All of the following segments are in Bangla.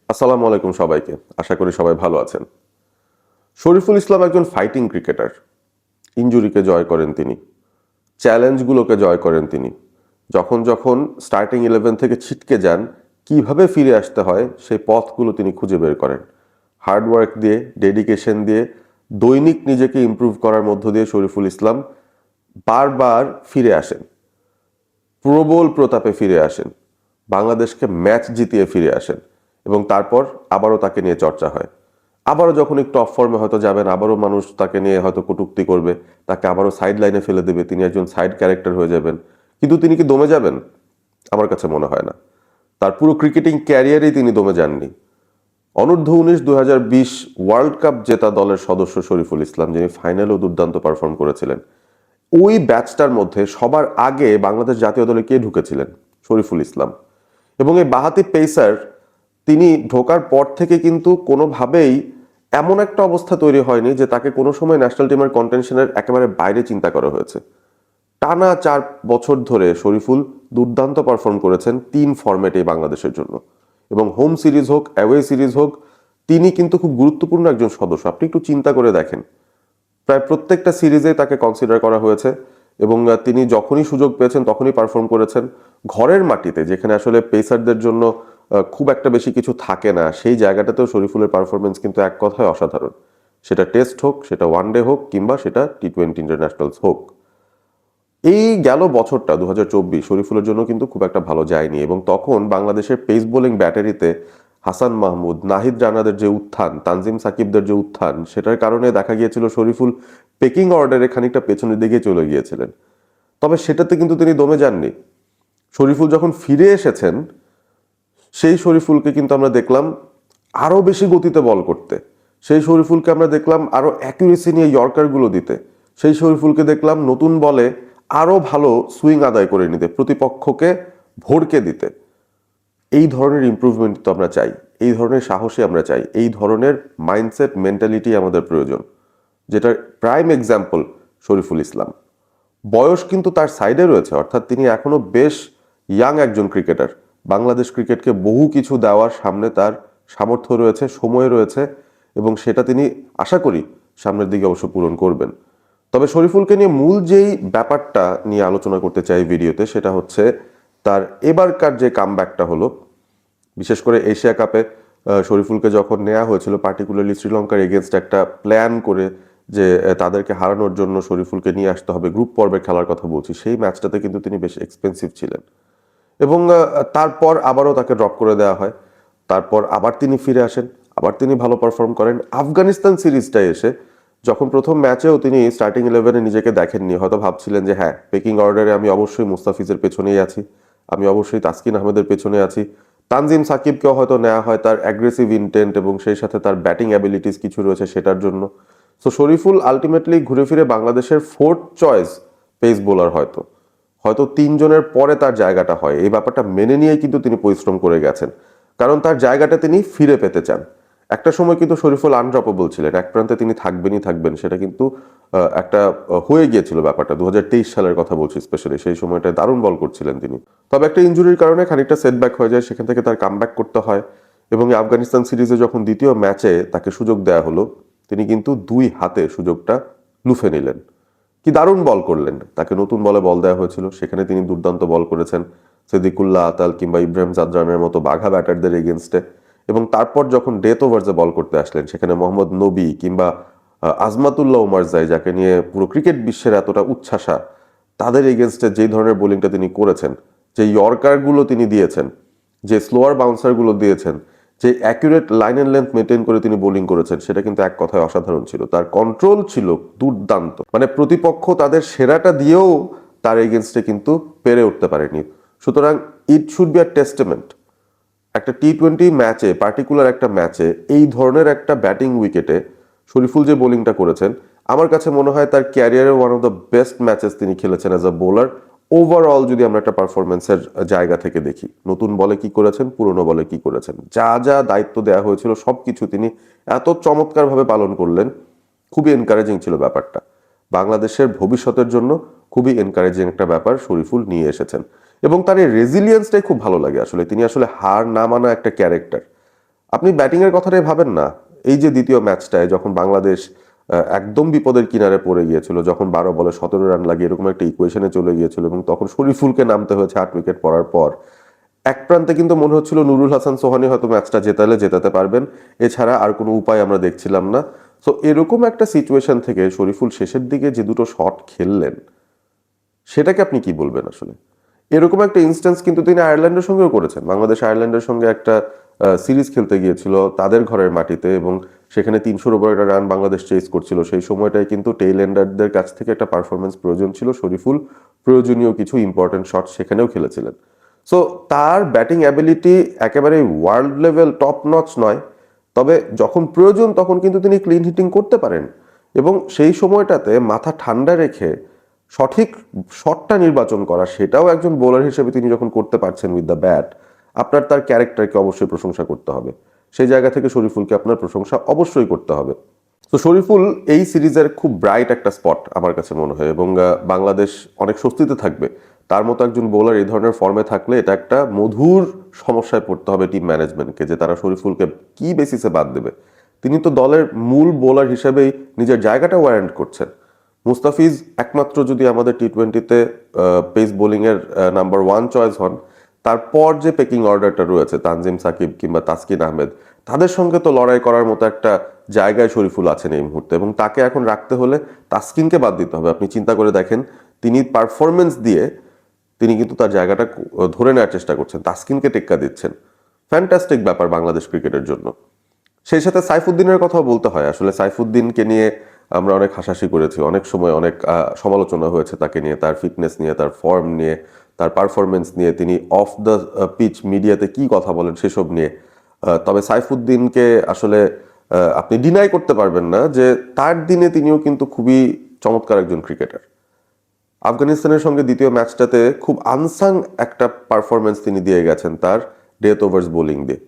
আসসালামু আলাইকুম সবাইকে। আশা করি সবাই ভালো আছেন। শরীফুল ইসলাম একজন ফাইটিং ক্রিকেটার। ইনজুরিকে জয় করেন তিনি, চ্যালেঞ্জগুলোকে জয় করেন তিনি। যখন যখন স্টার্টিং 11 থেকে ছিটকে যান, কিভাবে ফিরে আসতে হয় সেই পথগুলো তিনি খুঁজে বের করেন। হার্ডওয়ার্ক দিয়ে, ডেডিকেশন দিয়ে, দৈনিক নিজেকে ইমপ্রুভ করার মধ্য দিয়ে শরীফুল ইসলাম বারবার ফিরে আসেন, প্রবল প্রতাপে ফিরে আসেন, বাংলাদেশকে ম্যাচ জিতিয়ে ফিরে আসেন এবং তারপর আবারও তাকে নিয়ে চর্চা হয়। আবারও যখন একটু অফ ফর্মে হয়তো যাবেন, আবারও মানুষ তাকে নিয়ে হয়তো কটূক্তি করবে, তাকে আবারও সাইড লাইনে ফেলে দেবে, তিনি একজন সাইড ক্যারেক্টার হয়ে যাবেন। কিন্তু তিনি কি দমে যাবেন? আমার কাছে মনে হয় না। তার পুরো ক্রিকেটিং ক্যারিয়ারেই তিনি দমে যাননি। অনূর্ধ্ব-19 2020 ওয়ার্ল্ড কাপ জেতা দলের সদস্য শরীফুল ইসলাম, যিনি ফাইনালেও দুর্দান্ত পারফর্ম করেছিলেন, ওই ব্যাচটার মধ্যে সবার আগে বাংলাদেশ জাতীয় দলে কে ঢুকেছিলেন? শরীফুল ইসলাম। এবং এই বাঁহাতি পেসার, তিনি ঢোকার পর থেকে কিন্তু কোনোভাবেই এমন একটা অবস্থা তৈরি হয়নি যে তাকে কোনো সময় ন্যাশনাল টিমের কন্টেনশনের একেবারে বাইরে চিন্তা করা হয়েছে। টানা 4 বছর ধরে শরীফুল দুর্দান্ত পারফর্ম করেছেন 3 ফরম্যাটে বাংলাদেশের জন্য, এবং হোম সিরিজ হোক, অ্যাওয়ে সিরিজ হোক, তিনি কিন্তু খুব গুরুত্বপূর্ণ একজন সদস্য। আপনি একটু চিন্তা করে দেখেন, প্রায় প্রত্যেকটা সিরিজে তাকে কনসিডার করা হয়েছে এবং তিনি যখনই সুযোগ পেয়েছেন তখনই পারফর্ম করেছেন। ঘরের মাটিতে, যেখানে আসলে পেসারদের জন্য খুব একটা বেশি কিছু থাকে না, সেই জায়গাটাতেও শরীফুলের পারফরমেন্স কিন্তু এক কথায় অসাধারণ। সেটা টেস্ট হোক, সেটা ওয়ানডে হোক, কিংবা সেটা টি-20 ইন্টারন্যাশনালস হোক। এই গেল বছরটা 2024 শরীফুলের জন্য কিন্তু খুব একটা ভালো যায়নি, এবং তখন বাংলাদেশের পেস বোলিং ব্যাটারিতে হাসান মাহমুদ, নাহিদ রানাদের যে উত্থান, তানজিম সাকিবদের যে উত্থান, সেটার কারণে দেখা গিয়েছিল শরীফুল পেকিং অর্ডারে খানিকটা পেছনের দিকে চলে গিয়েছিলেন। তবে সেটাতে কিন্তু তিনি দমে যাননি। শরীফুল যখন ফিরে এসেছেন, সেই শরীফুলকে কিন্তু আমরা দেখলাম আরো বেশি গতিতে বল করতে। সেই শরীফুলকে আমরা দেখলাম আরো অ্যাকুরেসি নিয়ে ইয়র্কারগুলো দিতে। সেই শরীফুলকে দেখলাম নতুন বলে আরো ভালো সুইং আদায় করে নিতে, প্রতিপক্ষকে ভড়কে দিতে। এই ধরনের ইমপ্রুভমেন্ট তো আমরা চাই, এই ধরনের সাহসী আমরা চাই, এই ধরনের মাইন্ডসেট, মেন্টালিটি আমাদের প্রয়োজন, যেটার প্রাইম এক্সাম্পল শরীফুল ইসলাম। বয়স কিন্তু তার সাইডে রয়েছে, অর্থাৎ তিনি এখনো বেশ ইয়াং একজন ক্রিকেটার। বাংলাদেশ ক্রিকেটকে বহু কিছু দেওয়ার সামনে তার সামর্থ্য রয়েছে, সময় রয়েছে, এবং সেটা তিনি আশা করি সামনের দিকে অবশ্য পূরণ করবেন। তবে শরীফুলকে নিয়ে মূল যেই ব্যাপারটা নিয়ে আলোচনা করতে চাই ভিডিওতে, সেটা হচ্ছে তার এবারকার যে কামব্যাকটা হলো। বিশেষ করে এশিয়া কাপে শরীফুলকে যখন নেওয়া হয়েছিল, পার্টিকুলারলি শ্রীলঙ্কার এগেনস্ট একটা প্ল্যান করে, যে তাদেরকে হারানোর জন্য শরীফুলকে নিয়ে আসতে হবে, গ্রুপ পর্বে খেলার কথা বলছি, সেই ম্যাচটাতে কিন্তু তিনি বেশ এক্সপেন্সিভ ছিলেন। এবং তারপর আবারও তাকে ড্রপ করে দেওয়া হয়। তারপর আবার তিনি ফিরে আসেন, আবার তিনি ভালো পারফর্ম করেন। আফগানিস্তান সিরিজটায় এসে যখন প্রথম ম্যাচেও তিনি স্টার্টিং 11-এ নিজেকে দেখেননি, হয়তো ভাবছিলেন যে হ্যাঁ, পেকিং অর্ডারে আমি অবশ্যই মুস্তাফিজের পেছনেই আছি, আমি অবশ্যই তাসকিন আহমেদের পেছনে আছি। তানজিম সাকিবকেও হয়তো নেওয়া হয় তার অ্যাগ্রেসিভ ইন্টেন্ট এবং সেই সাথে তার ব্যাটিং অ্যাবিলিটিস কিছু রয়েছে সেটার জন্য। সো শরীফুল আলটিমেটলি ঘুরে ফিরে বাংলাদেশের 4th চয়েস পেস বোলার, হয়তো হয়তো 3 জনের পরে তার জায়গাটা হয়। এই ব্যাপারটা মেনে নিয়েই কিন্তু তিনি পরিশ্রম করে গেছেন, কারণ তার জায়গাটা তিনি ফিরে পেতে চান। একটা সময় কিন্তু শরীফুল আনড্রপেবল ছিলেন, এক প্রান্তে তিনি থাকবেন, সেটা কিন্তু একটা হয়ে গিয়েছিল ব্যাপারটা। 2023 সালের কথা বলছি স্পেশালি, সেই সময়টায় দারুণ বল করছিলেন তিনি। তবে একটা ইনজুরির কারণে খানিকটা সেটব্যাক হয়ে যায়, সেখান থেকে তার কামব্যাক করতে হয়। এবং আফগানিস্তান সিরিজে যখন দ্বিতীয় ম্যাচে তাকে সুযোগ দেওয়া হলো, তিনি কিন্তু 2 হাতে সুযোগটা লুফে নিলেন। কি দারুণ বল করলেন! তাকে নতুন বলে বল দেওয়া হয়েছিল, সেখানে তিনি দুর্দান্ত বল করেছেন সিদ্দিকুল্লাহ আতাল কিংবা ইব্রাহিম জাদরানের মতো বাঘা ব্যাটারদের এগেনস্টে। এবং তারপর যখন ডেথ ওভার্সে বল করতে আসলেন, সেখানে মোহাম্মদ নবী কিংবা আজমাতুল্লাহ ওমারজাই, যাকে নিয়ে পুরো ক্রিকেট বিশ্বের এতটা উচ্ছ্বাসা, তাদের এগেনস্টে যেই ধরনের বোলিংটা তিনি করেছেন, যে ইয়র্কারগুলো তিনি দিয়েছেন, যে স্লোয়ার বাউন্সারগুলো দিয়েছেন, যে accurate line and length maintain করে তিনি বোলিং করেছেন, সেটা কিন্তু এক কথায় অসাধারণ ছিল। তার কন্ট্রোল ছিল দুর্দান্ত, মানে প্রতিপক্ষ তাদের সেরাটা দিয়েও তার এগেনস্টে কিন্তু পেরে উঠতে পারেনি। সুতরাং it should be a testament, একটা টি-20 ম্যাচে, পার্টিকুলার একটা ম্যাচে এই ধরনের একটা ব্যাটিং উইকেটে শরীফুল যে বোলিংটা করেছেন, আমার কাছে মনে হয় তার ক্যারিয়ারের one of the best matches তিনি খেলেছেন অ্যাজ আ বোলার। ওভারঅল যদি আমরা একটা পারফরমেন্সের জায়গা থেকে দেখি, নতুন বলে কি করেছেন, পুরনো বলে কি করেছেন, যা যা দায়িত্ব দেওয়া হয়েছিল সবকিছু তিনি এত চমৎকারভাবে পালন করলেন। খুবই এনকারেজিং ছিল ব্যাপারটা। বাংলাদেশের ভবিষ্যতের জন্য খুবই এনকারেজিং একটা ব্যাপার শরীফুল নিয়ে এসেছেন। এবং তার এই রেজিলিয়েন্সটাই খুব ভালো লাগে আসলে। তিনি আসলে হার না মানা একটা ক্যারেক্টার। আপনি ব্যাটিংয়ের কথাটাই ভাবেন না। এই যে দ্বিতীয় ম্যাচটায় যখন বাংলাদেশ একদম বিপদের কিনারে পড়ে গিয়েছিল, যখন 12 বলে 17 রান লাগিয়ে এরকম একটা ইকুয়েশনে চলে গিয়েছিল এবং তখন শরীফুলকে নামতে হয়েছে 8 উইকেট পড়ার পর, এক প্রান্তে কিন্তু মনে হচ্ছিল নুরুল হাসান সোহানী হয়তো ম্যাচটা জেতাতে পারবেন, এছাড়া আর কোনো উপায় আমরা দেখছিলাম না। সো এরকম একটা সিচুয়েশন থেকে শরীফুল শেষের দিকে যে দুটো শট খেললেন, সেটাকে আপনি কি বলবেন আসলে? এরকম একটা ইনস্ট্যান্স কিন্তু তিনি আয়ারল্যান্ডের সঙ্গেও করেছেন। বাংলাদেশ আয়ারল্যান্ডের সঙ্গে একটা সিরিজ খেলতে গিয়েছিল তাদের ঘরের মাটিতে, এবং সেখানে 300-র উপরে একটা রান বাংলাদেশ চেস করছিল। সেই সময়টায় কিন্তু টেইল এন্ডারদের কাছ থেকে একটা পারফরমেন্স প্রয়োজন ছিল। শরীফুল প্রয়োজনীয় কিছু ইম্পর্টেন্ট শট সেখানেও খেলেছিলেন। সো তার ব্যাটিং অ্যাবিলিটি একেবারে ওয়ার্ল্ড লেভেল টপ নচ নয়, তবে যখন প্রয়োজন তখন কিন্তু তিনি ক্লিন হিটিং করতে পারেন, এবং সেই সময়টাতে মাথা ঠান্ডা রেখে সঠিক শটটা নির্বাচন করা, সেটাও একজন বোলার হিসেবে তিনি যখন করতে পারছেন উইথ দ্য ব্যাট, আপনার তার ক্যারেক্টারকে অবশ্যই প্রশংসা করতে হবে। সেই জায়গা থেকে শরীফুলকে আপনার প্রশংসা অবশ্যই করতে হবে। তো শরীফুল এই সিরিজের খুব ব্রাইট একটা স্পট আমার কাছে মনে হয়, এবং বাংলাদেশ অনেক স্বস্তিতে থাকবে। তার মতো একজন বোলার এই ধরনের ফর্মে থাকলে এটা একটা মধুর সমস্যায় পড়তে হবে টিম ম্যানেজমেন্টকে, যে তারা শরীফুলকে কি বেসিসে বাদ দেবে। তিনি তো দলের মূল বোলার হিসেবেই নিজের জায়গাটা ওয়ারেন্ট করছেন। মুস্তাফিজ একমাত্র যদি আমাদের টি-20-তে পেস বোলিংয়ের নাম্বার 1 চয়েস হন, তারপর যে পেকিং অর্ডারটা রয়েছে তানজিম সাকিব কিংবা তাসকিন আহমেদ, তাদের সঙ্গে তো লড়াই করার মতো একটা জায়গায় শরীফুল আছেন এই মুহূর্তে, এবং তাকে এখন রাখতে হলে তাসকিনকে বাদ দিতে হবে। আপনি চিন্তা করে দেখেন, তিনি পারফরমেন্স দিয়ে তিনি কিন্তু তার জায়গাটা ধরে নেওয়ার চেষ্টা করছেন, তাসকিনকে টেক্কা দিচ্ছেন। ফ্যান্টাস্টিক ব্যাপার বাংলাদেশ ক্রিকেটের জন্য। সেই সাথে সাইফুদ্দিনের কথাও বলতে হয়। আসলে সাইফুদ্দিনকে নিয়ে আমরা অনেক হাসাহাসি করেছি, অনেক সময় অনেক সমালোচনা হয়েছে তাকে নিয়ে, তার ফিটনেস নিয়ে, তার ফর্ম নিয়ে, তার পারফরমেন্স নিয়ে, তিনি অফ দ্য পিচ মিডিয়াতে কি কথা বলেন সেসব নিয়ে। তবে সাইফুদ্দিনকে আসলে আপনি ডিনাই করতে পারবেন না যে তার দিনে তিনিও কিন্তু খুবই চমৎকার একজন ক্রিকেটার। আফগানিস্তানের সঙ্গে দ্বিতীয় ম্যাচটাতে খুব আনসাং একটা পারফরমেন্স তিনি দিয়ে গেছেন তার ডেথ ওভার্স বোলিং দিয়ে।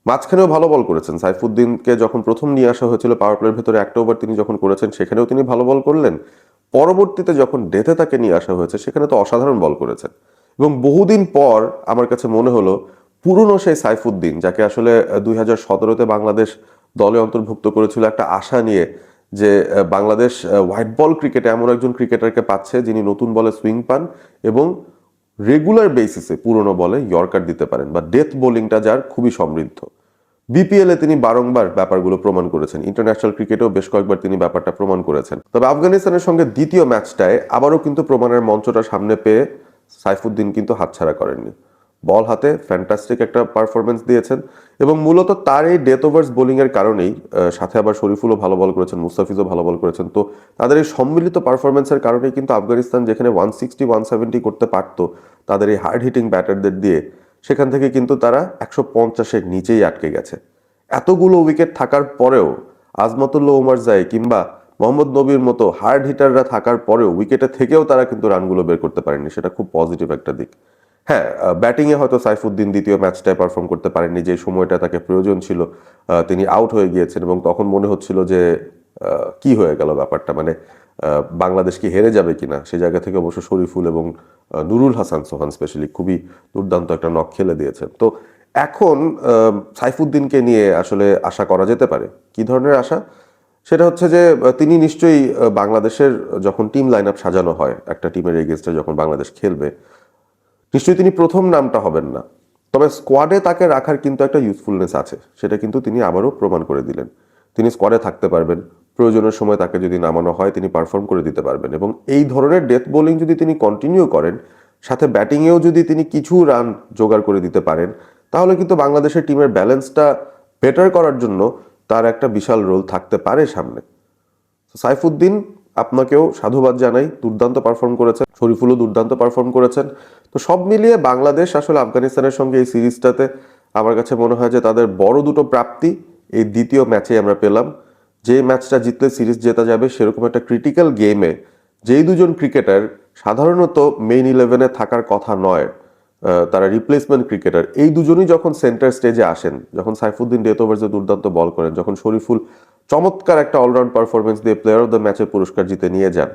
মাঝখানেও ভালো বল করেছেন। সাইফুদ্দিনকে যখন প্রথম নিয়ে আসা হয়েছিল পাওয়ার প্লের ভেতরে একটা ওভার তিনি যখন করেছেন, সেখানেও তিনি ভালো বল করলেন। পরবর্তীতে যখন ডেথে তাকে নিয়ে আসা হয়েছে, সেখানে তো অসাধারণ বল করেছেন। এবং বহুদিন পর আমার কাছে মনে হলো পুরনো সেই সাইফুদ্দিন, যাকে আসলে 2017-তে বাংলাদেশ দলে অন্তর্ভুক্ত করেছিল একটা আশা নিয়ে, যে বাংলাদেশ হোয়াইট বল ক্রিকেটে এমন একজন ক্রিকেটারকে পাচ্ছে যিনি নতুন বলে সুইং পান এবং রেগুলার বেসিসে পুরনো বলে ইয়র্কার দিতে পারেন, বা ডেথ বোলিংটা যার খুবই সমৃদ্ধ। বিপিএল এ তিনি বারংবার ব্যাপারগুলো প্রমাণ করেছেন, ইন্টারন্যাশনাল ক্রিকেটেও বেশ কয়েকবার তিনি ব্যাপারটা প্রমাণ করেছেন। তবে আফগানিস্তানের সঙ্গে দ্বিতীয় ম্যাচটায় আবারও কিন্তু প্রমাণের মঞ্চটা সামনে পেয়ে সাইফুদ্দিন কিন্তু হাতছাড়া করেননি। বল হাতে ফ্যান্টাস্টিক একটা পারফরমেন্স দিয়েছেন, এবং মূলত তার এই ডেথ ওভার্স বোলিংয়ের কারণেই, সাথে আবার শরীফুলও ভালো বল করেছেন, মুস্তাফিজও ভালো বল করেছেন, তো তাদের এই সম্মিলিত পারফরমেন্সের কারণেই কিন্তু আফগানিস্তান যেখানে 160-170 করতে পারত তাদের এই হার্ড হিটিং ব্যাটারদের দিয়ে, সেখান থেকে কিন্তু তারা 150-এর নিচেই আটকে গেছে। এতগুলো উইকেট থাকার পরেও আজমতুল্লাহ ওমর জাই কিংবা মোহাম্মদ নবীর মতো হার্ড হিটাররা থাকার পরেও উইকেটে থেকেও তারা কিন্তু রানগুলো বের করতে পারেনি, সেটা খুব পজিটিভ একটা দিক। হ্যাঁ, ব্যাটিংয়ে হয়তো সাইফুদ্দিন দ্বিতীয় ম্যাচটায় পারফর্ম করতে পারেননি, যে সময়টা তাকে প্রয়োজন ছিল তিনি আউট হয়ে গিয়েছেন, এবং তখন মনে হচ্ছিল যে কি হয়ে গেল ব্যাপারটা, মানে বাংলাদেশ কি হেরে যাবে কিনা। সেই জায়গা থেকে অবশ্য শরীফুল এবং নুরুল হাসান সোহান স্পেশালি খুবই দুর্দান্ত একটা নক খেলে দিয়েছেন। তো এখন সাইফুদ্দিনকে নিয়ে আসলে আশা করা যেতে পারে। কি ধরনের আশা? সেটা হচ্ছে যে তিনি নিশ্চয়ই বাংলাদেশের যখন টিম লাইন আপ সাজানো হয়, একটা টিমের এগেনস্টে যখন বাংলাদেশ খেলবে, নিশ্চয়ই তিনি প্রথম নামটা হবেন না, তবে স্কোয়াডে তাকে রাখার কিন্তু একটা ইউজফুলনেস আছে, সেটা কিন্তু তিনি আবারও প্রমাণ করে দিলেন। তিনি স্কোয়াডে থাকতে পারবেন, প্রয়োজনের সময় তাকে যদি নামানো হয় তিনি পারফর্ম করে দিতে পারবেন, এবং এই ধরনের ডেথ বোলিং যদি তিনি কন্টিনিউ করেন, সাথে ব্যাটিংয়েও যদি তিনি কিছু রান জোগাড় করে দিতে পারেন, তাহলে কিন্তু বাংলাদেশের টিমের ব্যালেন্সটা বেটার করার জন্য তার একটা বিশাল রোল থাকতে পারে সামনে। সাইফুদ্দিন, আপনাকেও সাধুবাদ জানাই, দুর্দান্ত পারফর্ম করেছেন, শরীফুলও দুর্দান্ত পারফর্ম করেছেন। তো সব মিলিয়ে বাংলাদেশ আসলে আফগানিস্তানের সঙ্গে এই সিরিজটাতে আমার কাছে মনে হয় যে তাদের বড় দুটো প্রাপ্তি এই দ্বিতীয় ম্যাচে আমরা পেলাম। যে ম্যাচটা জিতলে সিরিজ জেতা যাবে, সেরকম একটা ক্রিটিক্যাল গেমে যেই দুজন ক্রিকেটার সাধারণত মেইন 11-এ থাকার কথা নয়, তারা রিপ্লেসমেন্ট ক্রিকেটার, এই দুজনই যখন সেন্টার স্টেজে আসেন, যখন সাইফুদ্দিন ডেথ ওভার্সে দুর্দান্ত বল করেন, যখন শরীফুল চমৎকার একটা অলরাউন্ড পারফরমেন্স দিয়ে প্লেয়ার অফ দ্য ম্যাচের পুরস্কার জিতে নিয়ে যান,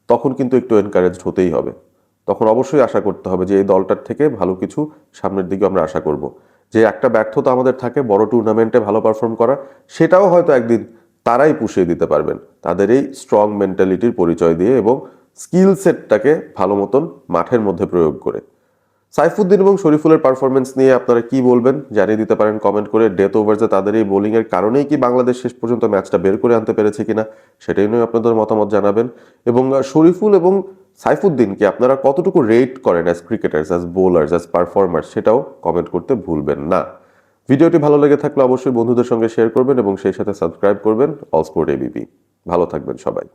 তখন কিন্তু একটু এনকারেজড হতেই হবে। তখন অবশ্যই আশা করতে হবে যে এই দলটার থেকে ভালো কিছু সামনের দিকে আমরা আশা করব। যে একটা ব্যর্থতা আমাদের থাকে বড় টুর্নামেন্টে ভালো পারফর্ম করা, সেটাও হয়তো একদিন তারাই পুষিয়ে দিতে পারবেন তাদের এই স্ট্রং মেন্টালিটির পরিচয় দিয়ে এবং স্কিল সেটটাকে ভালো মতন মাঠের মধ্যে প্রয়োগ করে। সাইফুদ্দিন এবং শরীফুলের পারফরমেন্স নিয়ে আপনারা কি বলবেন জানিয়ে দিতে পারেন কমেন্ট করে। ডেথ ওভার্সে তাদের এই বোলিং এর কারণেই কি বাংলাদেশ শেষ পর্যন্ত ম্যাচটা বের করে আনতে পেরেছে কিনা সেটাই নিয়ে আপনাদের মতামত জানাবেন। এবং শরীফুল এবং সাইফুদ্দিনকে আপনারা কতটুকু রেট করেন as cricketers, as bowlers, as performers, সেটাও কমেন্ট করতে ভুলবেন না। ভিডিওটি ভালো লেগে থাকলে অবশ্যই বন্ধুদের সঙ্গে শেয়ার করবেন এবং সেই সাথে সাবস্ক্রাইব করবেন অল স্পোর্ট এবিপি। ভালো থাকবেন সবাই।